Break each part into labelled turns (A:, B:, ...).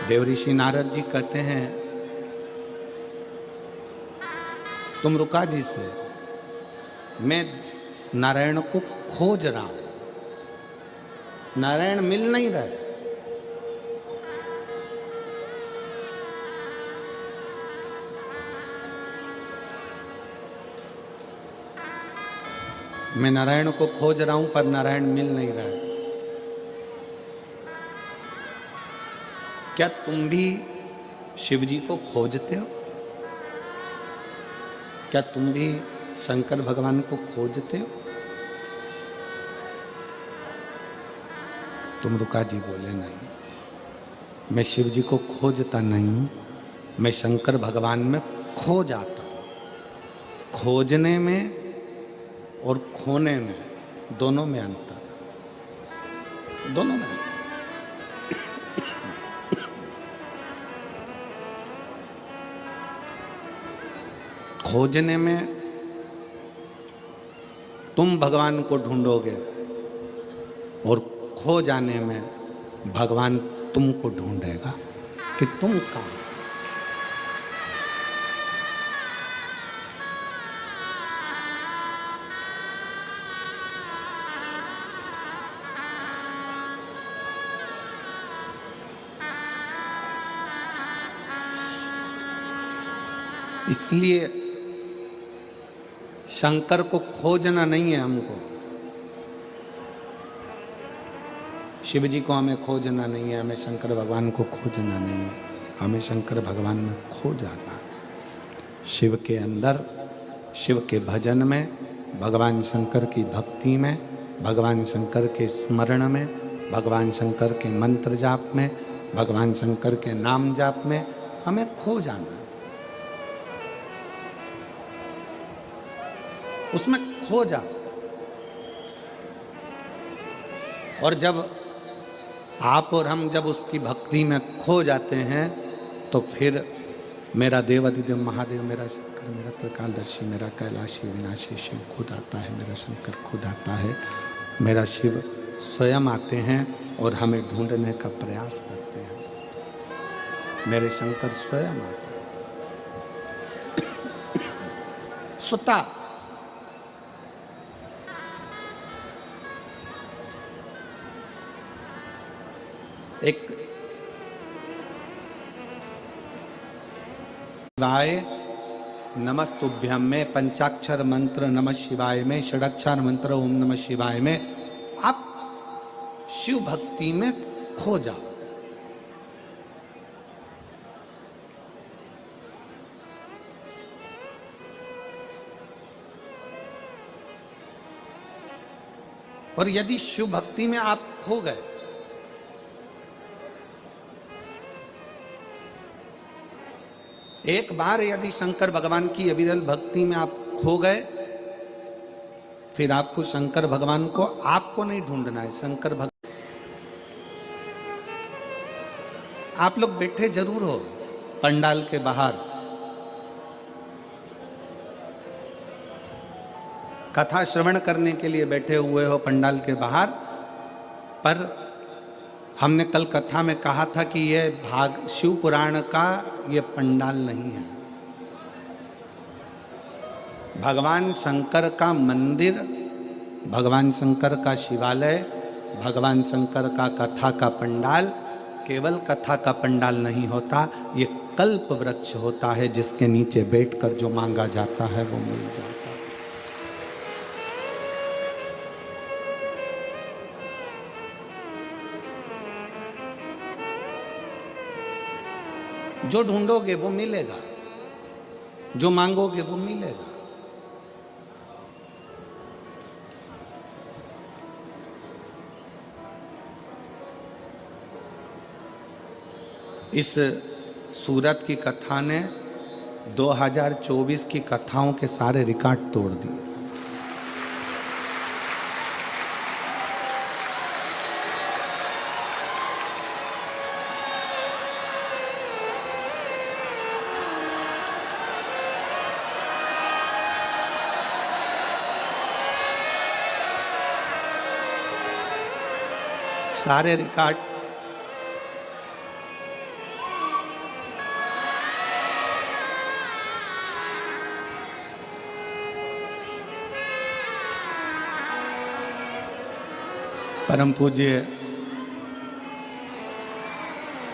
A: देवऋषि नारद जी कहते हैं तुम रुका जी से, मैं नारायण को खोज रहा हूं, नारायण मिल नहीं रहे। मैं नारायण को खोज रहा हूं पर नारायण मिल नहीं रहा है। क्या तुम भी शिव जी को खोजते हो? क्या तुम भी शंकर भगवान को खोजते हो? तुम रुका जी बोले नहीं, मैं शिव जी को खोजता नहीं हूं, मैं शंकर भगवान में खो जाता हूं। खोजने में और खोने में दोनों में अंतर, दोनों में। खोजने में तुम भगवान को ढूंढोगे और खो जाने में भगवान तुमको ढूंढेगा कि तुम कहां। इसलिए शंकर को खोजना नहीं है हमको, शिव जी को हमें खोजना नहीं है, हमें शंकर भगवान को खोजना नहीं है, हमें शंकर भगवान में खो जाना है। शिव के अंदर, शिव के भजन में, भगवान शंकर की भक्ति में, भगवान शंकर के स्मरण में, भगवान शंकर के मंत्र जाप में, भगवान शंकर के नाम जाप में हमें खो जाना है। उसमें खो जा। और जब आप और हम जब उसकी भक्ति में खो जाते हैं तो फिर मेरा देवाधिदेव महादेव, मेरा शंकर, मेरा त्रिकालदर्शी, मेरा कैलाशी विनाशी शिव खुद आता है, मेरा शंकर खुद आता है, मेरा शिव स्वयं आते हैं और हमें ढूंढने का प्रयास करते हैं। मेरे शंकर स्वयं आते हैं स्वतः। एक शिवाय नमस्तुभ्यम में, पंचाक्षर मंत्र नमः शिवाय में, षडाक्षर मंत्र ओम नमः शिवाय में आप शिव भक्ति में खो जाओ। और यदि शिव भक्ति में आप खो गए, एक बार यदि शंकर भगवान की अविरल भक्ति में आप खो गए, फिर आपको शंकर भगवान को आपको नहीं ढूंढना है, शंकर भगवान। आप लोग बैठे जरूर हो पंडाल के बाहर, कथा श्रवण करने के लिए बैठे हुए हो पंडाल के बाहर, पर हमने कल कथा में कहा था कि यह भाग शिव पुराण का ये पंडाल नहीं है। भगवान शंकर का मंदिर, भगवान शंकर का शिवालय, भगवान शंकर का कथा का पंडाल केवल कथा का पंडाल नहीं होता, ये कल्प वृक्ष होता है जिसके नीचे बैठकर जो मांगा जाता है वो मिल जाता है। जो ढूंढोगे वो मिलेगा, जो मांगोगे वो मिलेगा। इस सूरत की कथा ने 2024 की कथाओं के सारे रिकॉर्ड तोड़ दिए। सारे रिकॉर्ड परम पूज्य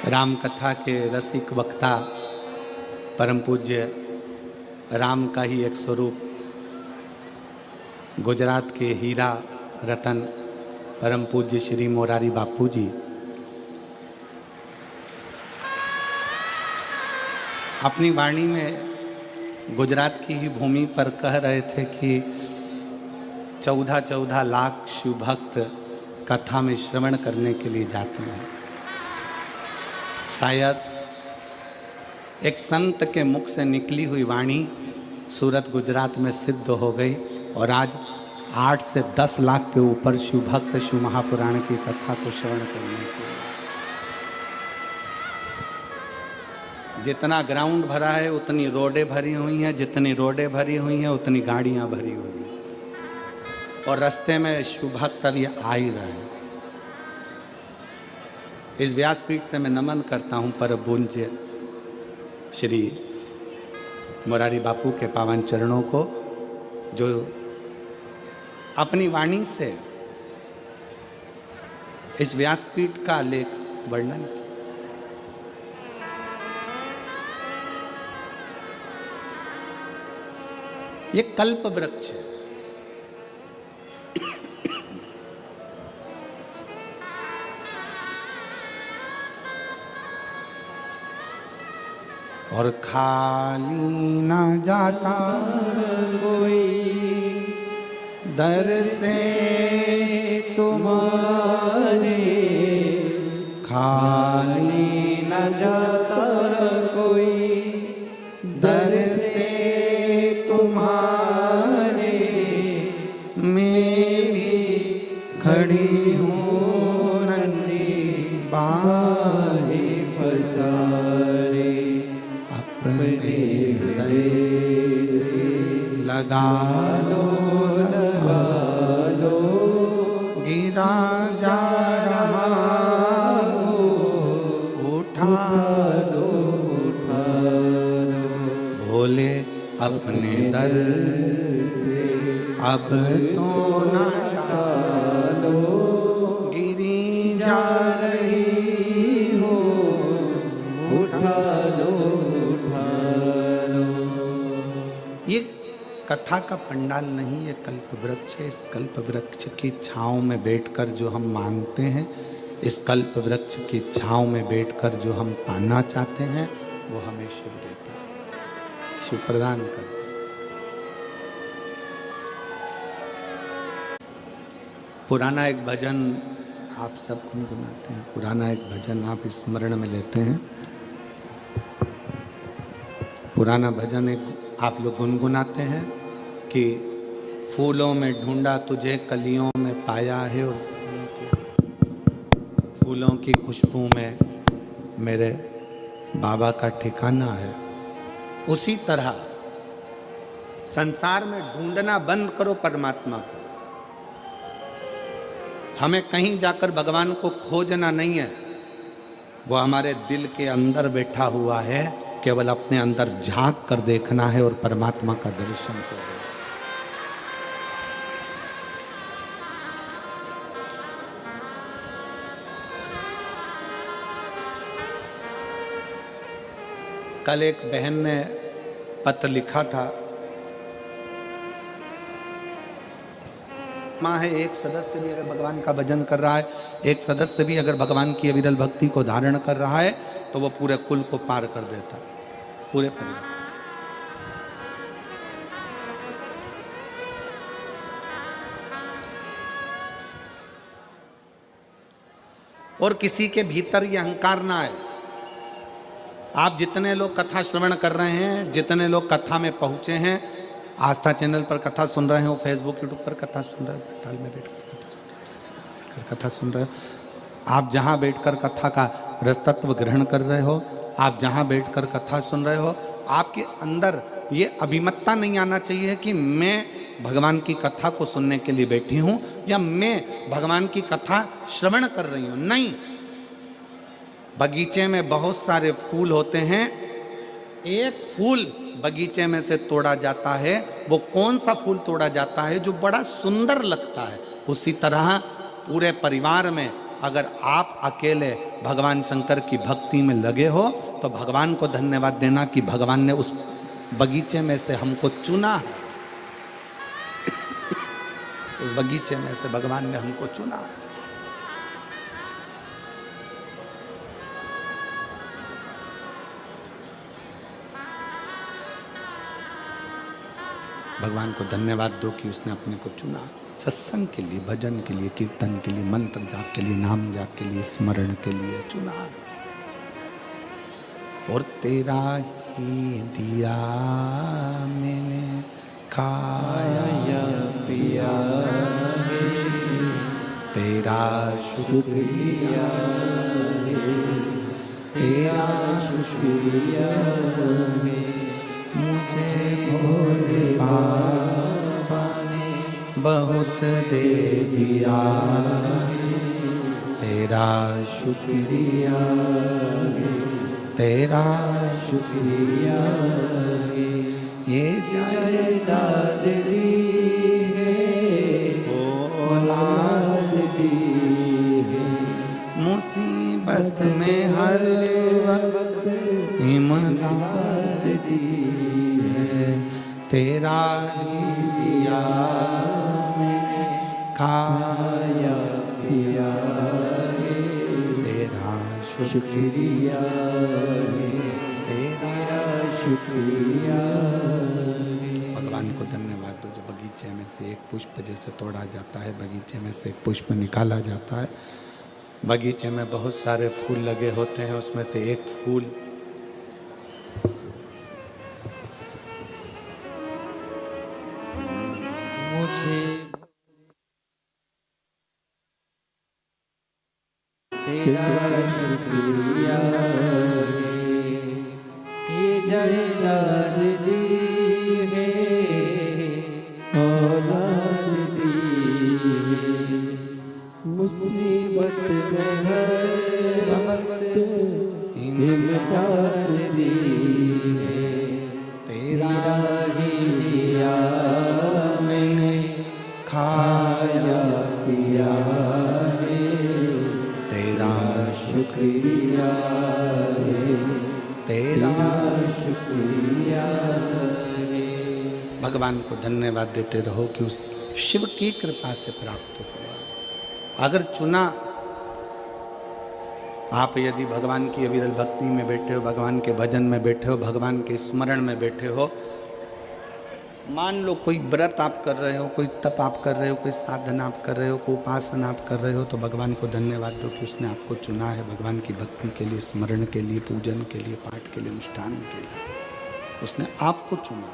A: राम कथा के रसिक वक्ता, परम पूज्य राम का ही एक स्वरूप, गुजरात के हीरा रतन परम पूज्य श्री मोरारी बापू जी अपनी वाणी में गुजरात की ही भूमि पर कह रहे थे कि 14-14 लाख शिव भक्त कथा में श्रवण करने के लिए जाते हैं। शायद एक संत के मुख से निकली हुई वाणी सूरत गुजरात में सिद्ध हो गई और आज 8 से 10 लाख के ऊपर शिव भक्त शिव महापुराण की कथा को श्रवण करने के लिए। जितना ग्राउंड भरा है उतनी रोडें भरी हुई हैं, जितनी रोडें भरी हुई हैं उतनी गाड़ियां भरी हुई हैं और रास्ते में शिव भक्त अभी आ ही रहे हैं। इस व्यासपीठ से मैं नमन करता हूं पर पूज्य श्री मोरारी बापू के पावन चरणों को, जो अपनी वाणी से इस व्यासपीठ का लेख वर्णन किया। ये कल्प वृक्ष है। और खाली ना जाता कोई दर से तुम्हारे, खाली ना जाता कोई दर से तुम्हारे, मैं भी खड़ी हूँ नंदी बाहे पसारे, अपने हृदय से लगा लो गिरा जा रहा उठा लो भोले अपने दर से अब तो ना टालो, गिरी जा रही हो उठा लो। ये कथा का पंडाल नहीं, ये कल्प वृक्ष है। इस कल्प वृक्ष की छांव में बैठकर जो हम मांगते हैं, इस कल्प वृक्ष की छांव में बैठकर जो हम पाना चाहते हैं, वो हमें शिव देता है, शिव प्रदान करता है। पुराना एक भजन आप सब गुनगुनाते हैं, पुराना एक भजन आप स्मरण में लेते हैं। पुराना भजन एक आप लोग गुनगुनाते हैं कि फूलों में ढूंढा तुझे कलियों में पाया है, और फूलों की खुशबू में मेरे बाबा का ठिकाना है। उसी तरह संसार में ढूंढना बंद करो परमात्मा को। हमें कहीं जाकर भगवान को खोजना नहीं है, वो हमारे दिल के अंदर बैठा हुआ है। केवल अपने अंदर झांक कर देखना है और परमात्मा का दर्शन करना है। कल एक बहन ने पत्र लिखा था, माँ है, एक सदस्य भी अगर भगवान का भजन कर रहा है, एक सदस्य भी अगर भगवान की अविरल भक्ति को धारण कर रहा है, तो वो पूरे कुल को पार कर देता है, पूरे परिवार। और किसी के भीतर ये अहंकार ना आए। आप जितने लोग कथा श्रवण कर रहे हैं, जितने लोग कथा में पहुंचे हैं, आस्था चैनल पर कथा सुन रहे हो, फेसबुक यूट्यूब पर कथा सुन रहे हो, ताल में बैठकर कथा सुन रहे हो, आप जहां बैठकर कथा का रसतत्व ग्रहण कर रहे हो, आप जहां बैठकर कथा सुन रहे हो, आपके अंदर ये अभिमतता नहीं आना चाहिए कि मैं भगवान की कथा को सुनने के लिए बैठी हूं या मैं भगवान की कथा श्रवण कर रही हूं। नहीं, बगीचे में बहुत सारे फूल होते हैं, एक फूल बगीचे में से तोड़ा जाता है, वो कौन सा फूल तोड़ा जाता है? जो बड़ा सुंदर लगता है। उसी तरह पूरे परिवार में अगर आप अकेले भगवान शंकर की भक्ति में लगे हो तो भगवान को धन्यवाद देना कि भगवान ने उस बगीचे में से हमको चुना है। उस बगीचे में से भगवान ने हमको चुना है। भगवान को धन्यवाद दो कि उसने अपने को चुना। सत्संग के लिए, भजन के लिए, कीर्तन के लिए, मंत्र जाप के लिए, नाम जाप के लिए, स्मरण के लिए चुना। और तेरा ही दिया मैंने खाया पिया है, तेरा शुक्रिया है, तेरा शुक्रिया है, मुझे भोले बाबा ने बहुत दे दिया है, तेरा शुक्रिया है, तेरा शुक्रिया है, ये जायदाद दी है, औलाद दी है, मुसीबत में हर वक्त इमदाद दी है, तेरा ही दिया मैंने खाया पिया है, तेरा शुक्रिया है, तेरा शुक्रिया है। भगवान को धन्यवाद दो। जो बगीचे में से एक पुष्प जैसे तोड़ा जाता है, बगीचे में से एक पुष्प निकाला जाता है, बगीचे में बहुत सारे फूल लगे होते हैं, उसमें से एक फूल
B: मुझे तेरा शुक्रिया है, ये जायदाद दी है, औलाद दी है, मुसीबत में हर वक्त इमदाद दी है, तेरा ही दिया मैंने खाया पिया है, तेरा शुक्रिया है, तेरा शुक्रिया है।
A: भगवान को धन्यवाद देते रहो कि उस शिव की कृपा से प्राप्त हुआ। अगर चुना, आप यदि भगवान की अविरल भक्ति में बैठे हो, भगवान के भजन में बैठे हो, भगवान के स्मरण में बैठे हो, मान लो कोई व्रत आप कर रहे हो, कोई तप आप कर रहे हो, कोई साधना आप कर रहे हो, कोई उपासना आप कर रहे हो, तो भगवान को धन्यवाद दो कि उसने आपको चुना है भगवान की भक्ति के लिए, स्मरण के लिए, पूजन के लिए, पाठ के लिए, अनुष्ठान के लिए। उसने आपको चुना।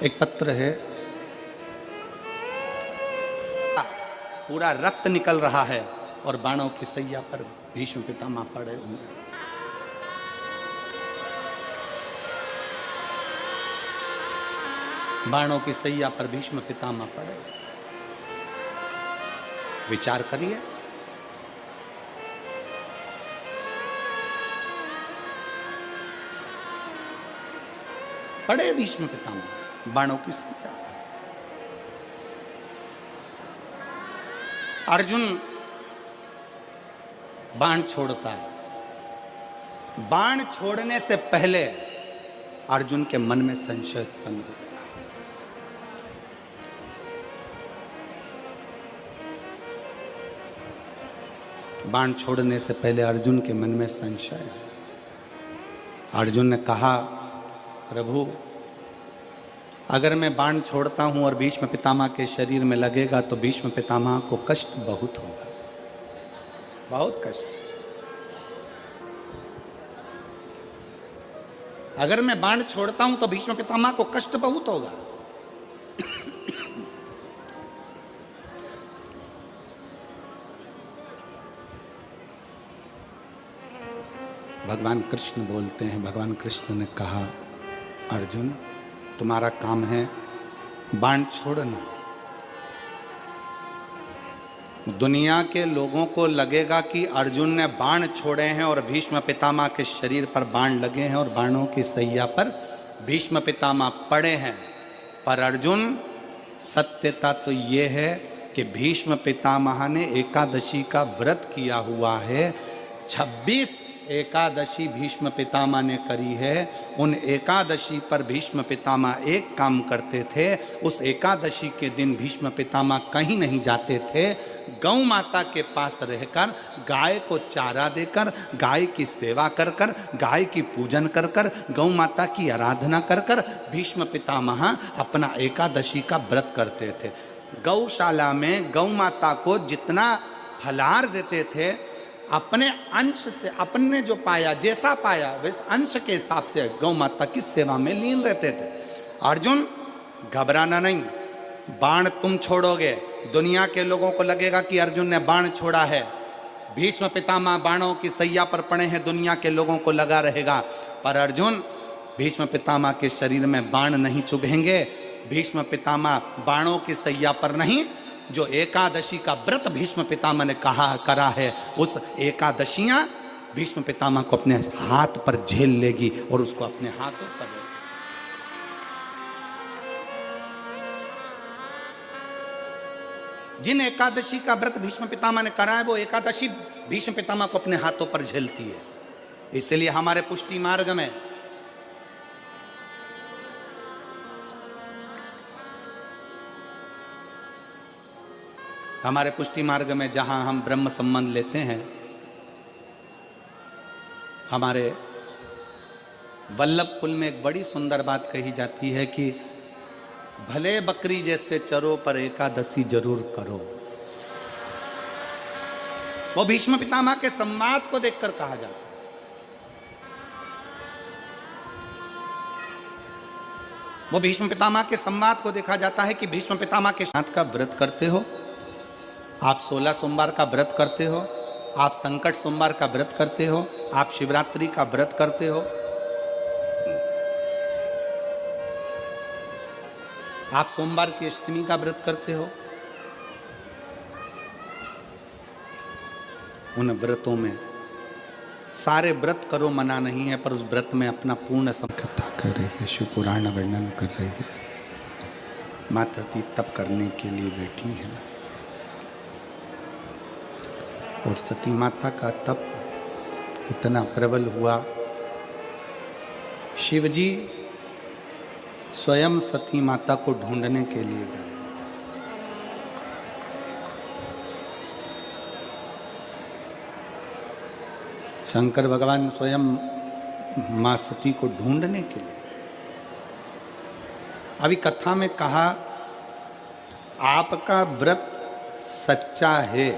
A: एक पत्र है, पूरा रक्त निकल रहा है और बाणों की सैया पर भीष्म पितामह पड़े हुए हैं। बाणों की सैया पर भीष्म पितामह पड़े। विचार करिए, पड़े भीष्म पितामह बाणों की सैया। अर्जुन बाण छोड़ता है। बाण छोड़ने से पहले अर्जुन के मन में संशय उत्पन्न हो गया। बाण छोड़ने से पहले अर्जुन के मन में संशय है। अर्जुन ने कहा, प्रभु अगर मैं बाण छोड़ता हूं और भीष्म पितामह के शरीर में लगेगा तो भीष्म पितामह को कष्ट बहुत होगा, बहुत कष्ट। अगर मैं बाण छोड़ता हूं तो भीष्म पितामह को कष्ट बहुत होगा। भगवान कृष्ण बोलते हैं, भगवान कृष्ण ने कहा, अर्जुन तुम्हारा काम है बाण छोड़ना। दुनिया के लोगों को लगेगा कि अर्जुन ने बाण छोड़े हैं और भीष्म पितामह के शरीर पर बाण लगे हैं और बाणों की सैया पर भीष्म पितामह पड़े हैं, पर अर्जुन सत्यता तो ये है कि भीष्म पितामह ने एकादशी का व्रत किया हुआ है। 26 एकादशी भीष्म पितामह ने करी है। उन एकादशी पर भीष्म पितामह एक काम करते थे, उस एकादशी के दिन भीष्म पितामह कहीं नहीं जाते थे। गौ माता के पास रहकर गाय को चारा देकर, गाय की सेवा कर कर, गाय की पूजन कर कर, गौ माता की आराधना कर कर भीष्म पितामह अपना एकादशी का व्रत करते थे। गौशाला में गौ माता को जितना फलाहार देते थे, अपने अंश से, अपने जो पाया, जैसा पाया वैसे अंश के हिसाब से गौ माता की सेवा में लीन रहते थे। अर्जुन, घबराना नहीं, बाण तुम छोड़ोगे, दुनिया के लोगों को लगेगा कि अर्जुन ने बाण छोड़ा है। भीष्म पितामह बाणों की सैया पर पड़े हैं, दुनिया के लोगों को लगा रहेगा, पर अर्जुन, भीष्म पितामह के शरीर में बाण नहीं चुभेंगे। भीष्म पितामह बाणों की सैया पर नहीं, जो एकादशी का व्रत भीष्म पितामह ने करा है, उस एकादशियां भीष्म पितामह को अपने हाथ पर झेल लेगी और उसको अपने हाथों पर। जिन एकादशी का व्रत भीष्म पितामह ने करा है, वो एकादशी भीष्म पितामह को अपने हाथों पर झेलती है। इसलिए हमारे पुष्टि मार्ग में जहां हम ब्रह्म संबंध लेते हैं, हमारे वल्लभ कुल में एक बड़ी सुंदर बात कही जाती है कि भले बकरी जैसे चरो पर एकादशी जरूर करो। वो भीष्म पितामह के संवाद को देखकर कहा जाता है। वो भीष्म पितामह के संवाद को देखा जाता है कि भीष्म पितामह के साथ का व्रत करते हो, आप 16 सोमवार का व्रत करते हो, आप संकट सोमवार का व्रत करते हो, आप शिवरात्रि का व्रत करते हो, आप सोमवार की अष्टमी का व्रत करते हो। उन व्रतों में सारे व्रत करो मना नहीं है, पर उस व्रत में अपना पूर्ण कथा कर रही है, शिव पुराण वर्णन कर रही है। माता जी तप करने के लिए बैठी है और सती माता का तप इतना प्रबल हुआ, शिवजी स्वयं सती माता को ढूंढने के लिए गए। शंकर भगवान स्वयं मां सती को ढूंढने के लिए। अभी कथा में कहा, आपका व्रत सच्चा है,